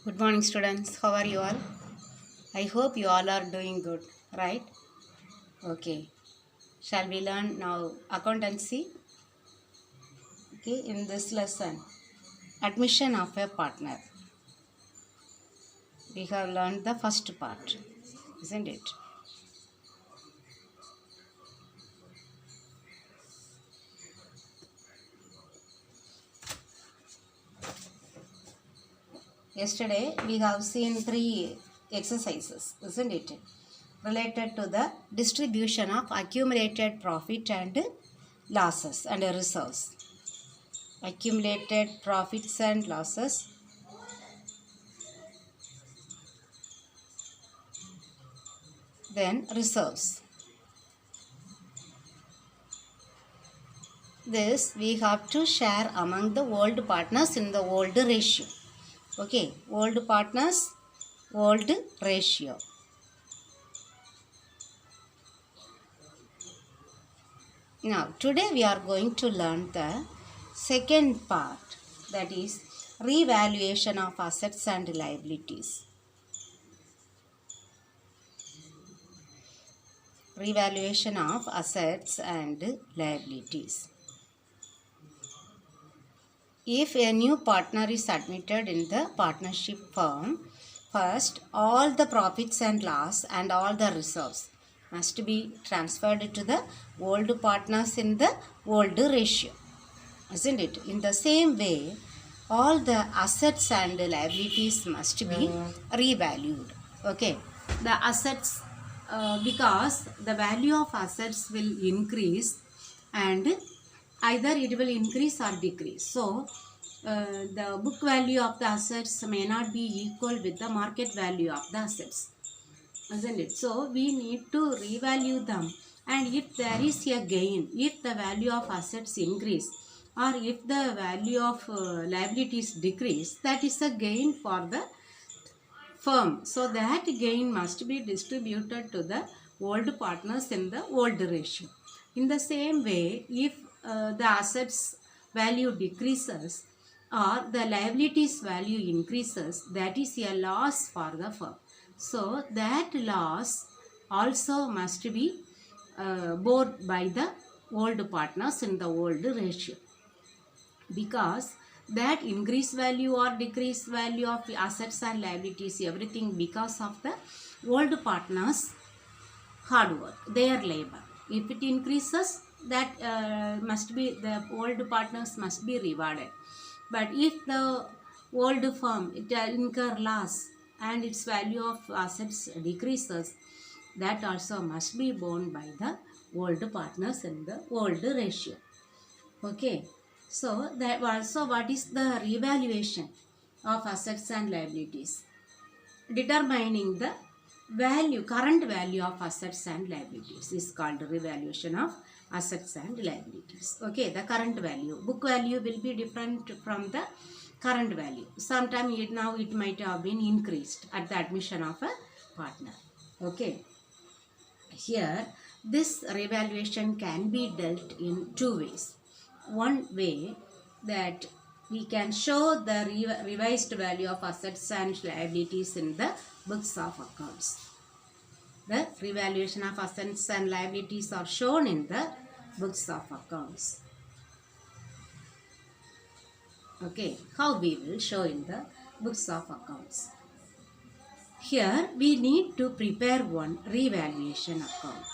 Good morning, students. How are you all? I hope you all are doing good, right? Okay. Shall we learn now accountancy? Okay, in this lesson, admission of a partner. We have learned the first part, isn't it? Yesterday, we have seen three exercises, isn't it? Related to the distribution of accumulated profit and losses and reserves. Accumulated profits and losses, then reserves. This we have to share among the old partners in the old ratio. Okay, old partners, old ratio. Now, today we are going to learn the second part, that is revaluation of assets and liabilities. Revaluation of assets and liabilities. If a new partner is admitted in the partnership firm, first all the profits and loss and all the reserves must be transferred to the old partners in the old ratio. Isn't it? In the same way, all the assets and liabilities must be revalued. Okay. The assets, because the value of assets will increase and either it will increase or decrease. So, the book value of the assets may not be equal with the market value of the assets, isn't it? So we need to revalue them, and if there is a gain, if the value of assets increase or if the value of liabilities decrease, that is a gain for the firm. So that gain must be distributed to the old partners in the old ratio. In the same way, if the assets value decreases or the liabilities value increases, that is a loss for the firm. So that loss also must be borne by the old partners in the old ratio, because that increase value or decrease value of assets and liabilities, everything because of the old partners hard work, their labor. If it increases, that must be, the old partners must be rewarded. But if the old firm it incur loss and its value of assets decreases, that also must be borne by the old partners in the old ratio. Okay. So that also, what is the revaluation of assets and liabilities? Determining the value, current value of assets and liabilities is called revaluation of assets and liabilities. Okay, the current value. Book value will be different from the current value. Sometime now it might have been increased at the admission of a partner. Okay. Here, this revaluation can be dealt in two ways. One way, that we can show the revised value of assets and liabilities in the books of accounts. The revaluation of assets and liabilities are shown in the books of accounts. Okay, how we will show in the books of accounts. Here we need to prepare one revaluation account.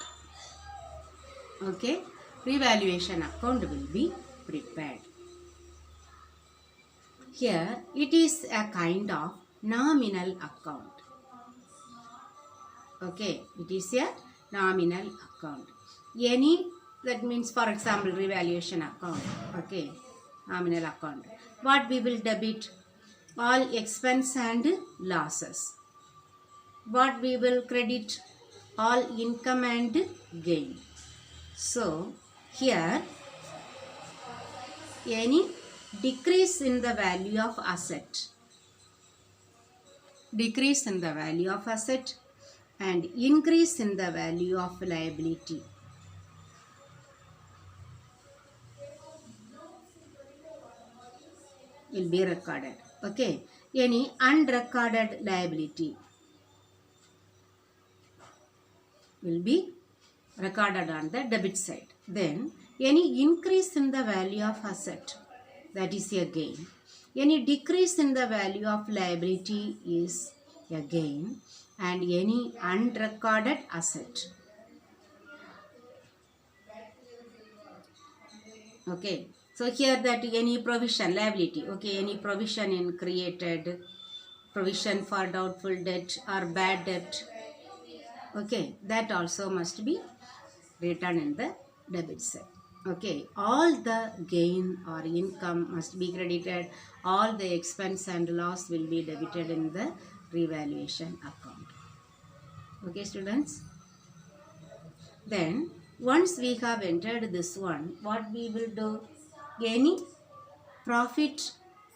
Okay, revaluation account will be prepared. Here it is a kind of nominal account. Okay, it is a nominal account. Any, that means for example revaluation account. Okay, nominal account. What we will debit? All expense and losses. What we will credit? All income and gain. So here, any decrease in the value of asset, decrease in the value of asset and increase in the value of liability will be recorded. Okay, any unrecorded liability will be recorded on the debit side. Then any increase in the value of asset, that is a gain. Any decrease in the value of liability is a gain, and any unrecorded asset. Okay, so here that any provision, liability, okay, any provision in created, provision for doubtful debt or bad debt, okay, that also must be written in the debit side. Okay, all the gain or income must be credited, all the expense and loss will be debited in the revaluation account. Okay, students. Then once we have entered this one, what we will do? Any profit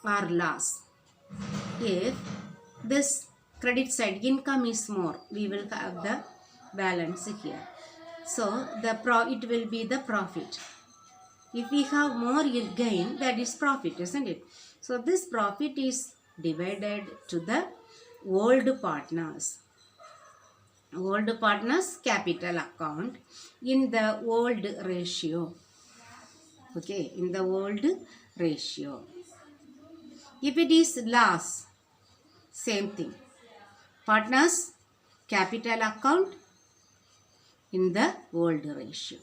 or loss. If this credit side income is more, we will have the balance here. So it will be the profit. If we have more gain, that is profit, isn't it? So this profit is divided to the old partners. Old partners capital account in the old ratio. Okay, in the old ratio. If it is loss, same thing. Partners capital account in the old ratio.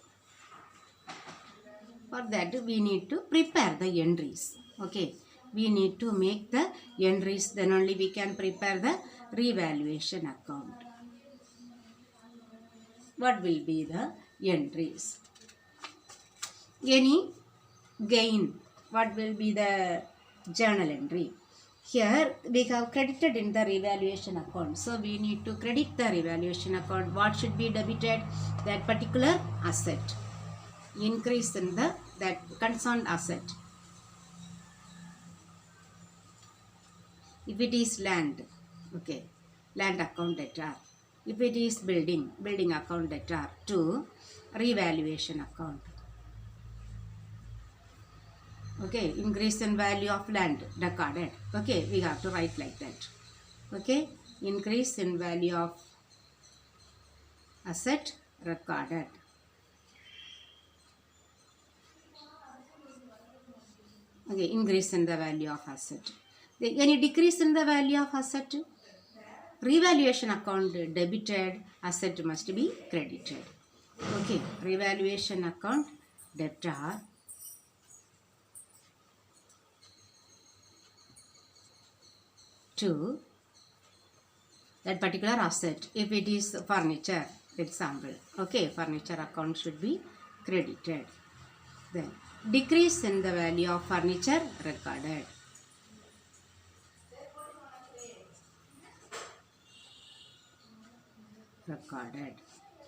For that we need to prepare the entries. Okay, we need to make the entries, then only we can prepare the revaluation account. What will be the entries? Any gain, what will be the journal entry? Here we have credited in the revaluation account. So we need to credit the revaluation account. What should be debited? That particular asset. Increase in the that concerned asset. If it is land, okay, land account debtor. If it is building, building account debtor to revaluation account. Okay, increase in value of land recorded. Okay, we have to write like that. Okay, increase in value of asset recorded. Okay, increase in the value of asset. Any decrease in the value of asset? Revaluation account debited, asset must be credited. Okay, revaluation account debtor to that particular asset. If it is furniture, example, okay, furniture account should be credited. Then decrease in the value of furniture recorded. Recorded.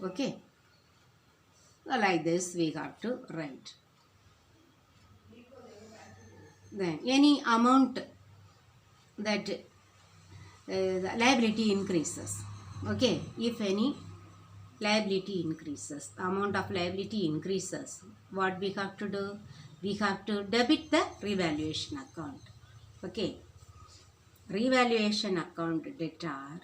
Okay, so like this we have to write. Then any amount that the liability increases. Okay, if any liability increases, amount of liability increases, what we have to do? We have to debit the revaluation account. Okay, revaluation account debtor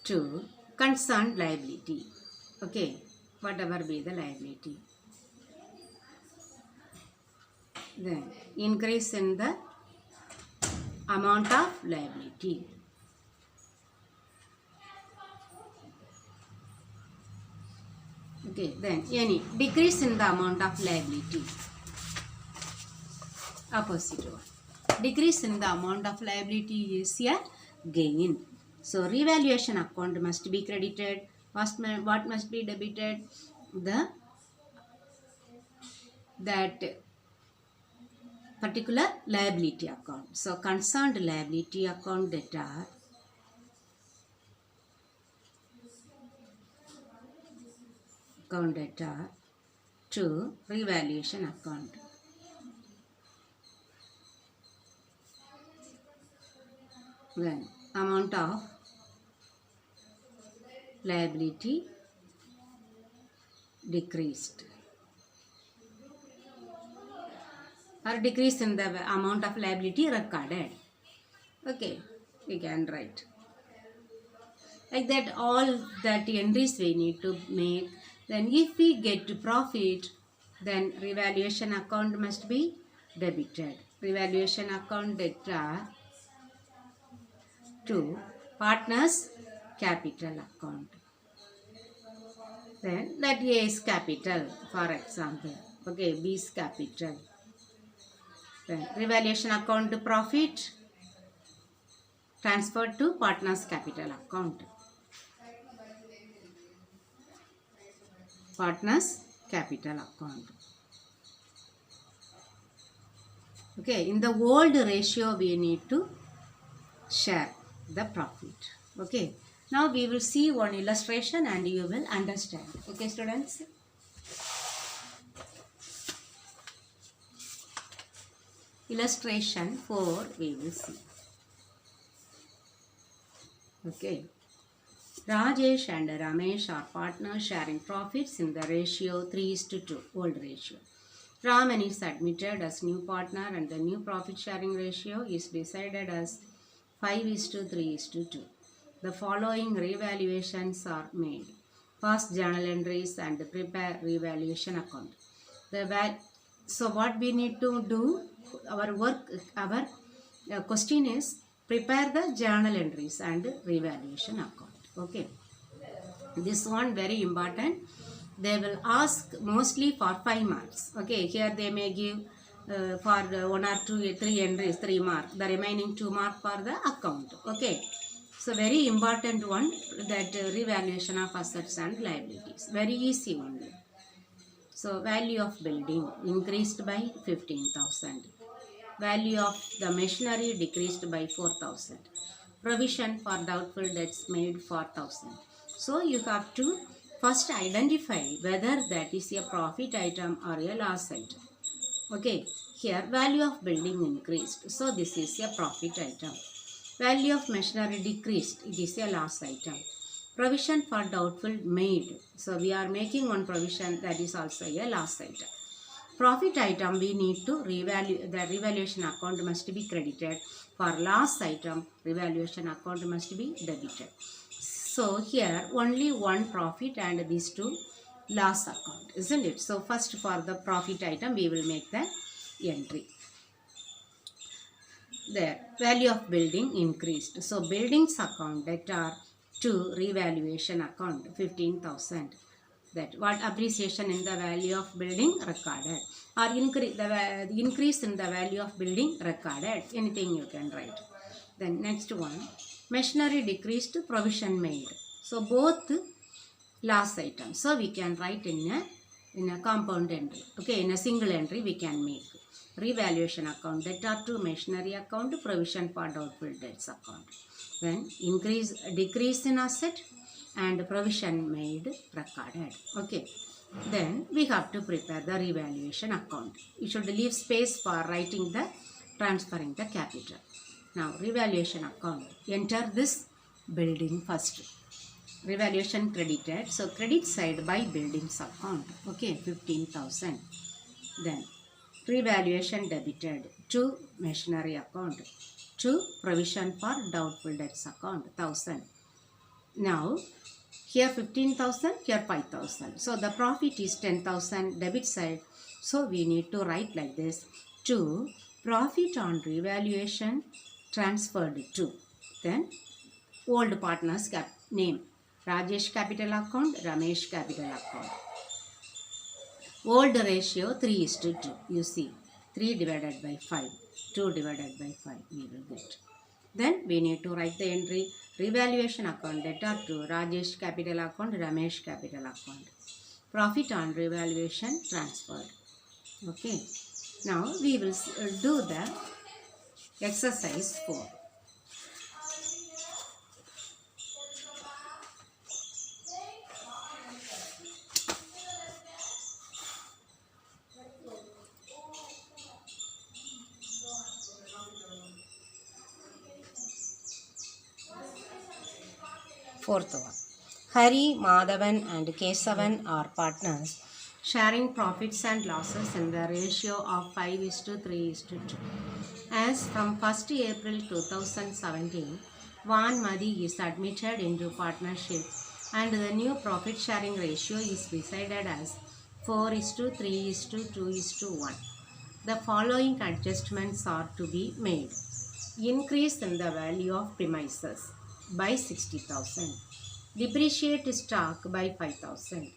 to concerned liability. Okay, whatever be the liability. Then increase in the amount of liability. Okay, then any decrease in the amount of liability. Opposite one. Decrease in the amount of liability is a gain. So revaluation account must be credited. What must be debited? That particular liability account. So concerned liability account debtor to revaluation account. Then amount of liability decreased. or decrease in the amount of liability recorded. Okay, we can write like that. All that entries we need to make. Then if we get to profit, then revaluation account must be debited. Revaluation account debtor to partners capital account. Then that A is capital, for example. Okay, B is capital. Then revaluation account to profit transferred to partners capital account. Partners capital account. Okay, in the old ratio we need to share the profit. Okay, now we will see one illustration and you will understand. Okay, students. Illustration 4 we will see. Okay. Rajesh and Ramesh are partners sharing profits in the ratio 3:2, old ratio. Raman is admitted as new partner and the new profit sharing ratio is decided as 5:3:2. The following revaluations are made. Pass journal entries and prepare revaluation account. So what we need to do, our question is prepare the journal entries and revaluation account. Okay, this one very important. They will ask mostly for 5 marks. Okay, here they may give for 1 or 2 3 entries 3 marks, the remaining 2 marks for the account. Okay, so very important one, that revaluation of assets and liabilities, very easy only. So value of building increased by 15,000. Value of the machinery decreased by 4,000. Provision for doubtful debts made 4,000. So you have to first identify whether that is a profit item or a loss item. Okay, here value of building increased, so this is a profit item. Value of machinery decreased, it is a loss item. Provision for doubtful made, so we are making one provision, that is also a loss item. Profit item we need to revalue, the revaluation account must be credited. For loss item, revaluation account must be debited. So here only one profit and these two loss account, isn't it? So first for the profit item we will make the entry. There, value of building increased. So buildings account debtor to revaluation account 15,000. That what appreciation in the value of building recorded, or increase in the value of building recorded, anything you can write. Then next one, machinery decreased, provision made. So both loss items, so we can write in a compound entry. Okay, in a single entry we can make revaluation account debtor to machinery account, provision for doubtful debts account. Then decrease in asset and provision made recorded. Okay, then we have to prepare the revaluation account. You should leave space for writing the transferring the capital. Now revaluation account, enter this building first. Revaluation credited, so credit side by buildings account. Okay, 15,000. Then revaluation debited to machinery account, to provision for doubtful debts account 1,000. Now here 15,000, here 5,000. So the profit is 10,000 debit side. So we need to write like this: to profit on revaluation transferred to. Then old partners name, Rajesh capital account, Ramesh capital account. Old ratio 3:2. You see, 3 divided by 5, 2 divided by 5 we will get. Then we need to write the entry revaluation account debtor to Rajesh capital account, Ramesh capital account. Profit on revaluation transferred. Okay. Now we will do the exercise 4. Fourth one. Hari, Madhavan and Kesavan are partners sharing profits and losses in the ratio of 5:3:2. As from 1st April 2017, Van Madi is admitted into partnership and the new profit sharing ratio is decided as 4:3:2:1. The following adjustments are to be made. Increase in the value of premises by 60,000. Depreciate stock by 5,000.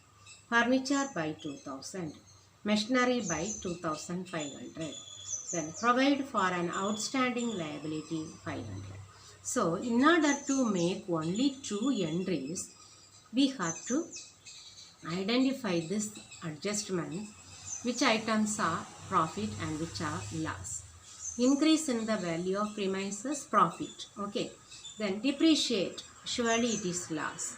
Furniture by 2,000. Machinery by 2,500. Then provide for an outstanding liability 500. So in order to make only two entries, we have to identify this adjustment, which items are profit and which are loss. Increase in the value of premises, profit. Okay. Then depreciate, surely it is loss.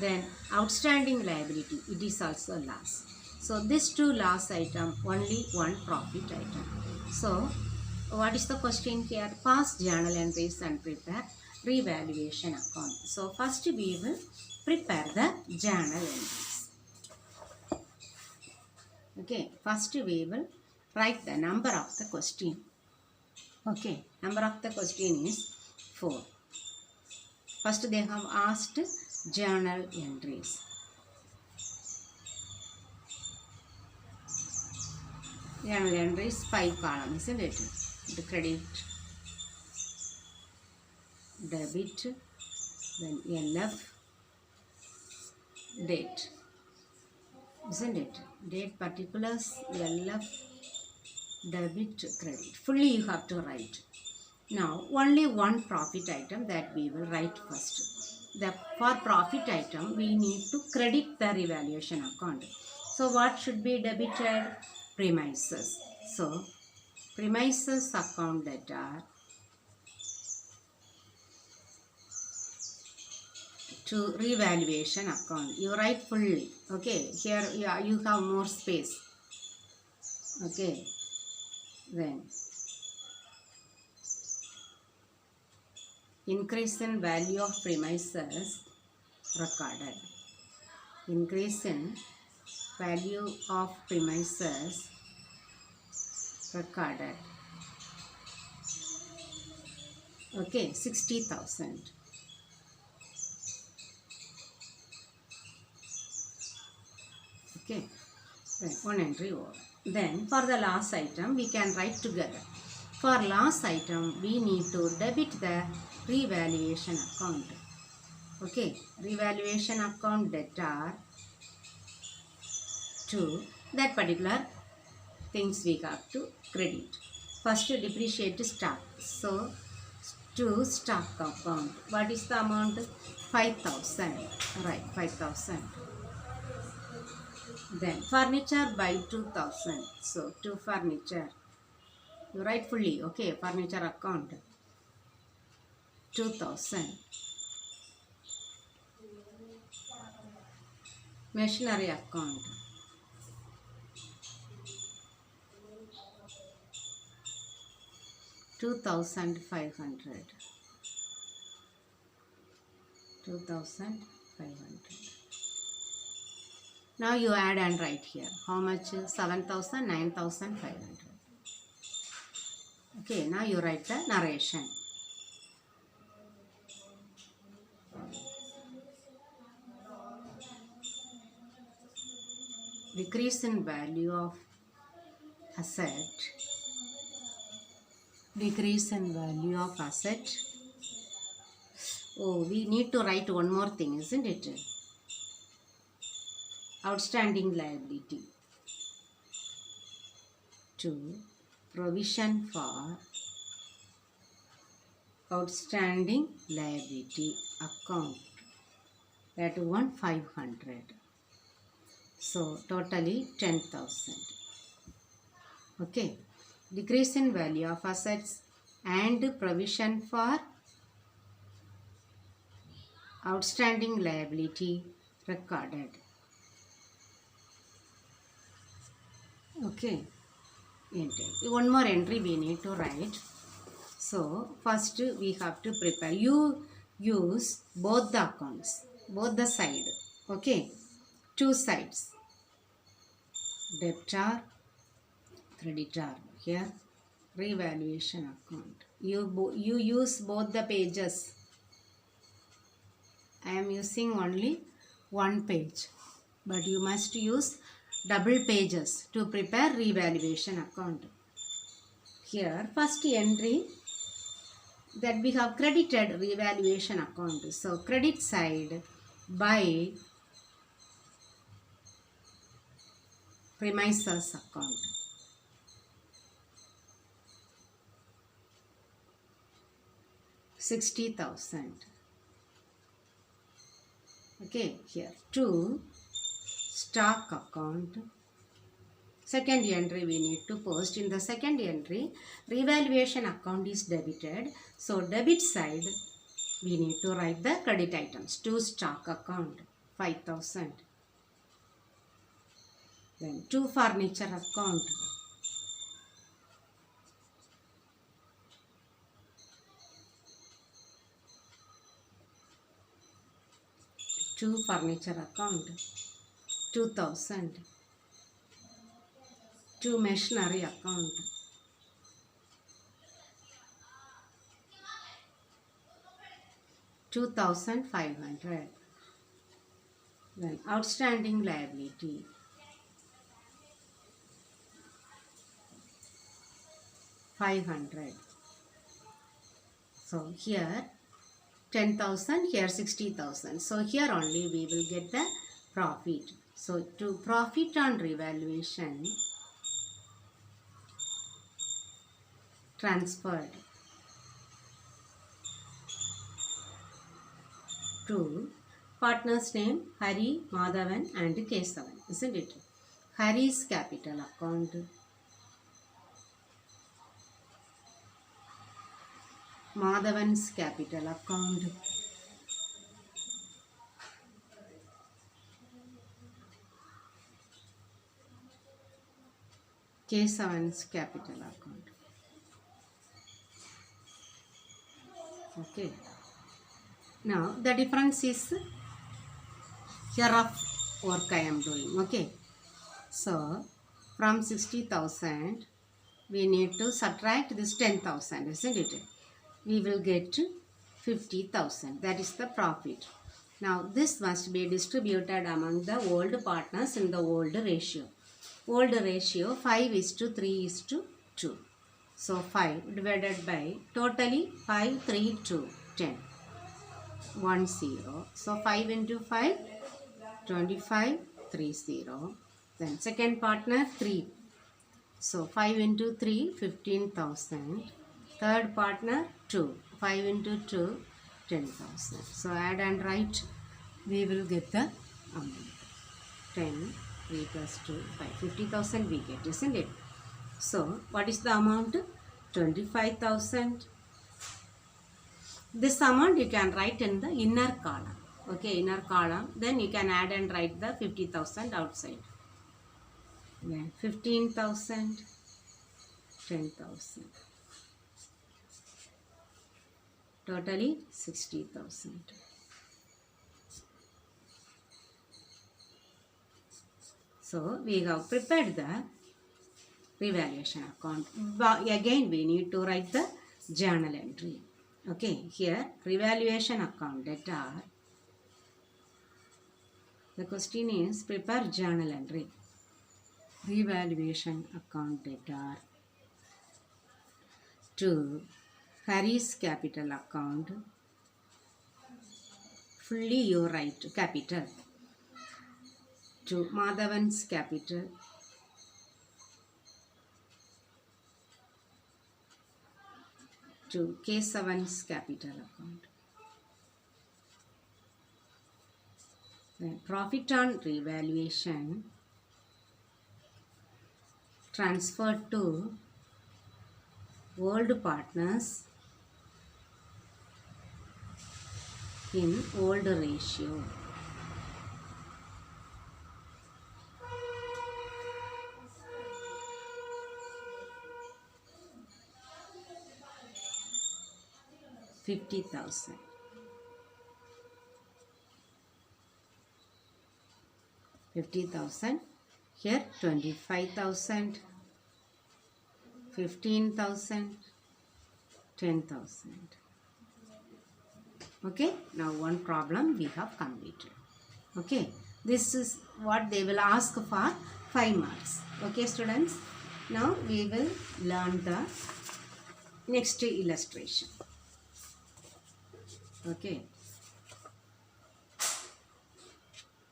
Then outstanding liability, it is also loss. So these two loss item, only one profit item. So what is the question here? Pass journal entries and prepare revaluation account. So first we will prepare the journal entries. Okay, first we will write the number of the question. Okay, number of the question is 4. First they have asked journal entries. Journal entries 5 columns, isn't it? The credit, debit, then LF, date, isn't it? Date, particulars, LF, debit, credit. Fully you have to write. Now only one profit item that we will write first. For profit item we need to credit the revaluation account. So what should be debited? Premises. So premises account debtor to revaluation account. You write fully. Okay, here you have more space. Okay, then increase in value of premises recorded. Increase in value of premises recorded. Okay, 60,000. Okay, then one entry over. Then for the last item we can write together. For last item we need to debit the revaluation account. Okay, revaluation account debtor to that particular things we have to credit. First depreciate stock. So to stock account. What is the amount? 5,000. Right, 5,000. Then furniture by 2,000. So to furniture. You write fully. Okay, furniture account. 2,000. Machinery account. 2,500. 2,500. Now you add and write here. How much? 7,000, 9,500. Okay, now you write the narration. Decrease in value of asset. Decrease in value of asset. Oh, we need to write one more thing, isn't it? Outstanding liability. To provision for outstanding liability account. That one 500. So totally 10,000. Okay. Decrease in value of assets and provision for outstanding liability recorded. Okay. One more entry we need to write. So first we have to prepare. You use both the accounts, both the side. Okay. Two sides. debtor, creditor. Here revaluation account. You use both the pages. I am using only one page, but you must use double pages to prepare revaluation account. Here first entry that we have credited revaluation account. So credit side by premises account. $60,000. Okay, here to stock account. Second entry we need to post. In the second entry, revaluation account is debited. So debit side we need to write the credit items. To stock account 5,000. Then to furniture account. To furniture account 2,000. To machinery account 2,500. Then outstanding liability 500. So here 10,000, here 60,000. So here only we will get the profit. So to profit on revaluation transferred to partner's name Hari, Madhavan and Kesavan, isn't it? Hari's capital account, Madhavan's capital account, Kesavan's capital account. Okay. Now the difference is here of work I am doing. Okay. So from 60,000 we need to subtract this 10,000, isn't it? We will get 50,000. That is the profit. Now this must be distributed among the old partners in the old ratio. Old ratio 5:3:2. So 5 divided by totally 5, 3, 2, 10. 1 0. So 5 into 5, 25, 3 0. Then second partner 3. So 5 into 3, 15,000. Third partner 2. 5 into 2, 10,000. So add and write. We will get the amount. 10, 3 plus 2, 5. 50,000 we get, isn't it? So what is the amount? 25,000. This amount you can write in the inner column. Okay, inner column. Then you can add and write the 50,000 outside. Then 15,000, 10,000. Totally 60,000. So we have prepared the revaluation account. But again we need to write the journal entry. Okay, here revaluation account debtor. The question is prepare journal entry. Revaluation account debtor to Hari's capital account. Fully you write capital. To Madhavan's capital. To Kesavan's capital account. Then profit on revaluation transferred to old partners in old ratio. $50,000. 50,000 Here 25,000, 15,000, 10,000. Okay, now one problem we have completed. Okay, this is what they will ask for 5 marks. Okay students, now we will learn the next illustration. Okay,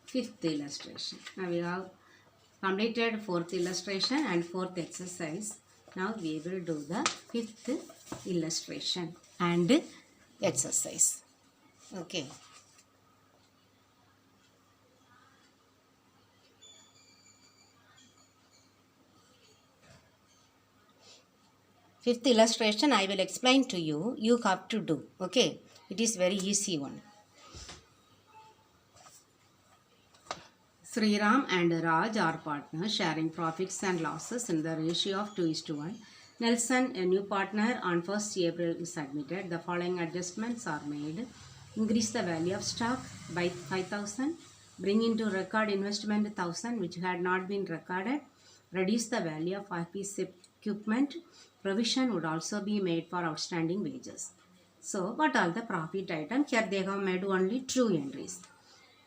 fifth illustration. Now we have completed fourth illustration and fourth exercise. Now we will do the fifth illustration and exercise. Okay. Fifth illustration I will explain to you. You have to do. Okay. It is very easy one. Sriram and Raj are partners sharing profits and losses in the ratio of 2:1. Nelson, a new partner, on 1st April is admitted. The following adjustments are made. Increase the value of stock by 5,000. Bring into record investment 1,000 which had not been recorded. Reduce the value of office equipment. Provision would also be made for outstanding wages. So, what are the profit items? Here they have made only 2 entries.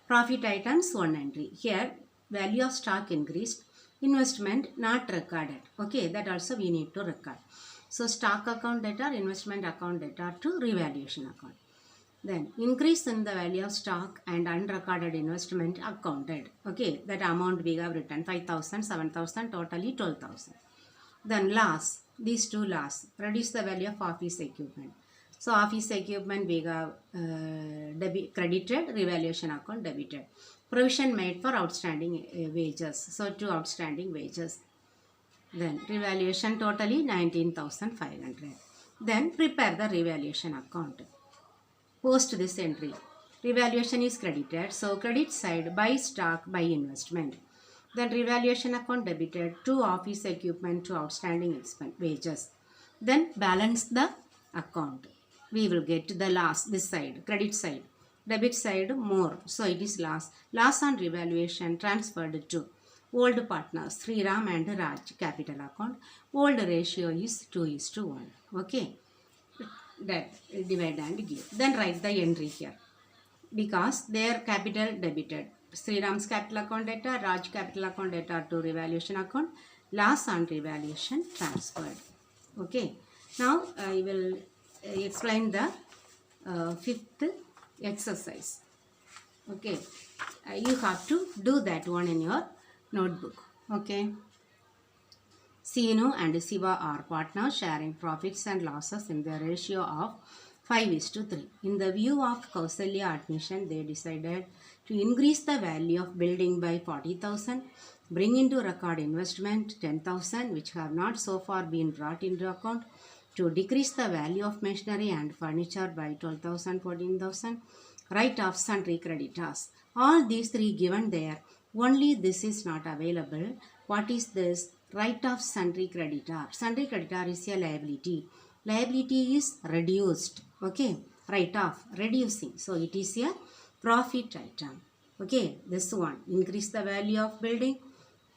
Profit items 1 entry. Here value of stock increased. Investment not recorded. Okay, that also we need to record. So, stock account debtor, investment account debtor to revaluation account. Then increase in the value of stock and unrecorded investment accounted. Okay, that amount we have written 5,000, 7,000, totally 12,000. Then loss, these 2 loss, reduce the value of office equipment. So office equipment we have credited, revaluation account debited. Provision made for outstanding wages. So 2 outstanding wages. Then revaluation totally 19,500. Then prepare the revaluation account. Post this entry. Revaluation is credited. So credit side buy stock, buy investment. Then revaluation account debited 2 office equipment to outstanding wages. Then balance the account. We will get the loss this side, credit side. Debit side more. So it is loss. Loss on revaluation transferred to old partners Sriram and Raj capital account. Old ratio is 2:1. Okay. That divide and give. Then write the entry here. Because their capital debited. Sriram's capital account debtor, Raj capital account debtor to revaluation account. Loss on revaluation transferred. Okay. Now I will explain the fifth exercise. Okay. You have to do that one in your notebook. Okay. Seenu and Siva are partners sharing profits and losses in the ratio of 5:3. In the view of Kausalya admission, they decided to increase the value of building by 40,000, bring into record investment 10,000 which have not so far been brought into account, to decrease the value of machinery and furniture by 12,000, 14,000, write off sundry creditors. All these 3 given there, only this is not available. What is this? Write off sundry creditor. Sundry creditor is a liability. Liability is reduced. Okay, write off, reducing. So it is a profit item. Okay, this one, increase the value of building,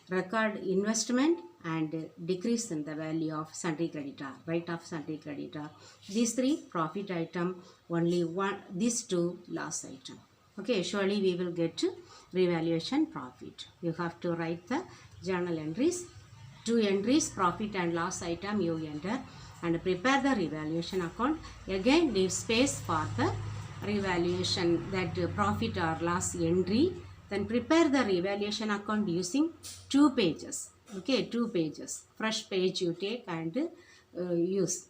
record investment and decrease in the value of sundry creditor, write off sundry creditor. These 3 profit item, only one, these 2 loss item. Okay, surely we will get to revaluation profit. You have to write the journal entries. 2 entries, profit and loss item you enter and prepare the revaluation account. Again leave space for the revaluation, that profit or loss entry. Then prepare the revaluation account using 2 pages. Okay, 2 pages. Fresh page you take and use.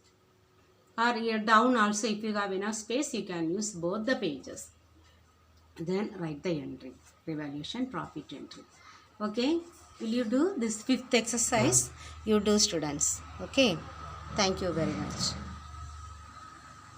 Or here down also, if you have enough space, you can use both the pages. Then write the entry, revaluation profit entry. Okay, will you do this 5th exercise? You do, students. Okay, thank you very much.